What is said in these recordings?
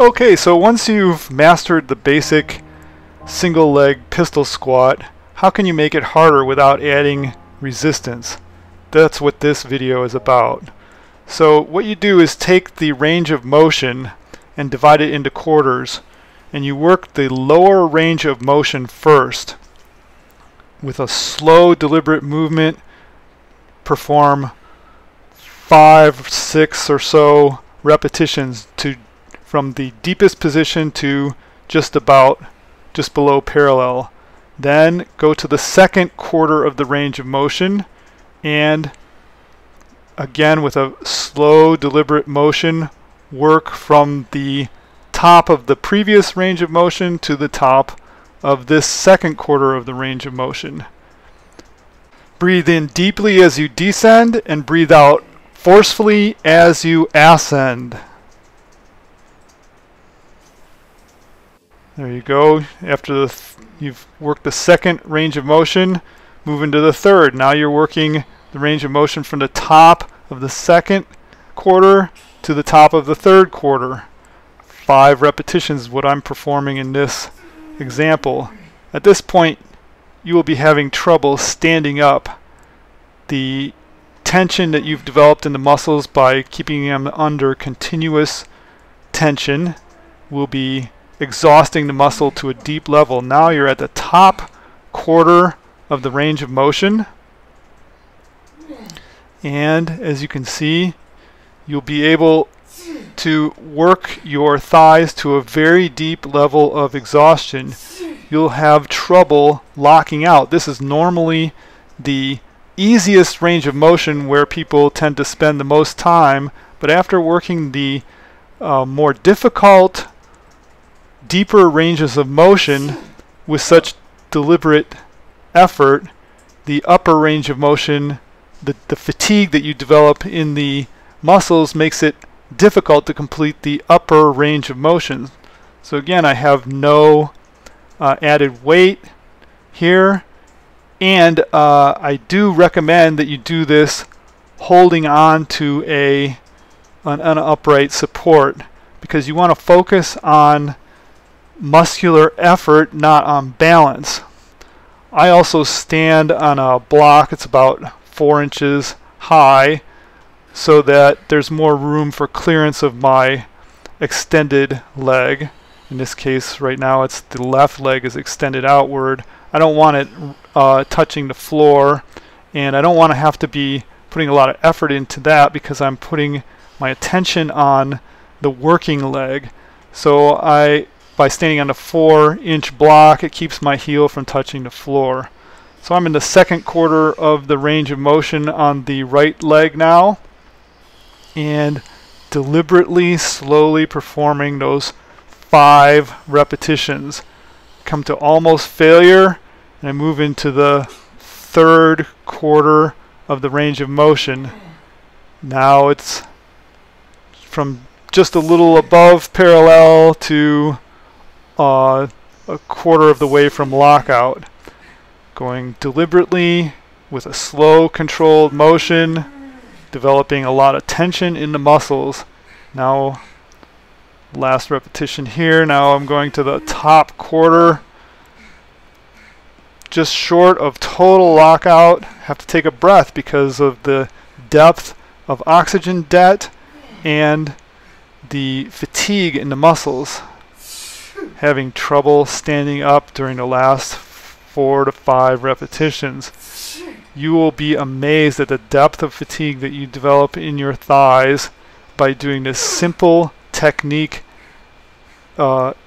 Okay, so once you've mastered the basic single leg pistol squat, how can you make it harder without adding resistance? That's what this video is about. So what you do is take the range of motion and divide it into quarters, and you work the lower range of motion first. With a slow, deliberate movement, perform 5, 6 or so repetitions from the deepest position to just below parallel. Then go to the second quarter of the range of motion, and again with a slow, deliberate motion, work from the top of the previous range of motion to the top of this second quarter of the range of motion. Breathe in deeply as you descend and breathe out forcefully as you ascend. There you go. After you've worked the second range of motion, move into the third. Now you're working the range of motion from the top of the second quarter to the top of the third quarter. 5 repetitions is what I'm performing in this example. At this point, you will be having trouble standing up. The tension that you've developed in the muscles by keeping them under continuous tension will be exhausting the muscle to a deep level. Now you're at the top quarter of the range of motion, and as you can see, you'll be able to work your thighs to a very deep level of exhaustion. You'll have trouble locking out. This is normally the easiest range of motion where people tend to spend the most time, but after working the more difficult, deeper ranges of motion with such deliberate effort, the upper range of motion, the fatigue that you develop in the muscles makes it difficult to complete the upper range of motion. So again, I have no added weight here, and I do recommend that you do this holding on to an upright support, because you want to focus on muscular effort, not on balance. I also stand on a block. It's about 4 inches high, so that there's more room for clearance of my extended leg. In this case right now it's the left leg is extended outward. I don't want it touching the floor, and I don't want to have to be putting a lot of effort into that because I'm putting my attention on the working leg. So by standing on a 4-inch block, it keeps my heel from touching the floor. So I'm in the second quarter of the range of motion on the right leg now, and deliberately, slowly performing those 5 repetitions. Come to almost failure, and I move into the third quarter of the range of motion. Now it's from just a little above parallel to a quarter of the way from lockout. Going deliberately with a slow, controlled motion, developing a lot of tension in the muscles. Now, last repetition here. Now I'm going to the top quarter, just short of total lockout. Have to take a breath because of the depth of oxygen debt and the fatigue in the muscles. Having trouble standing up during the last 4 to 5 repetitions. You will be amazed at the depth of fatigue that you develop in your thighs by doing this simple technique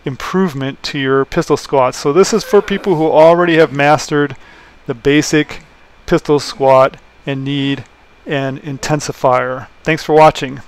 improvement to your pistol squats. So this is for people who already have mastered the basic pistol squat and need an intensifier. Thanks for watching.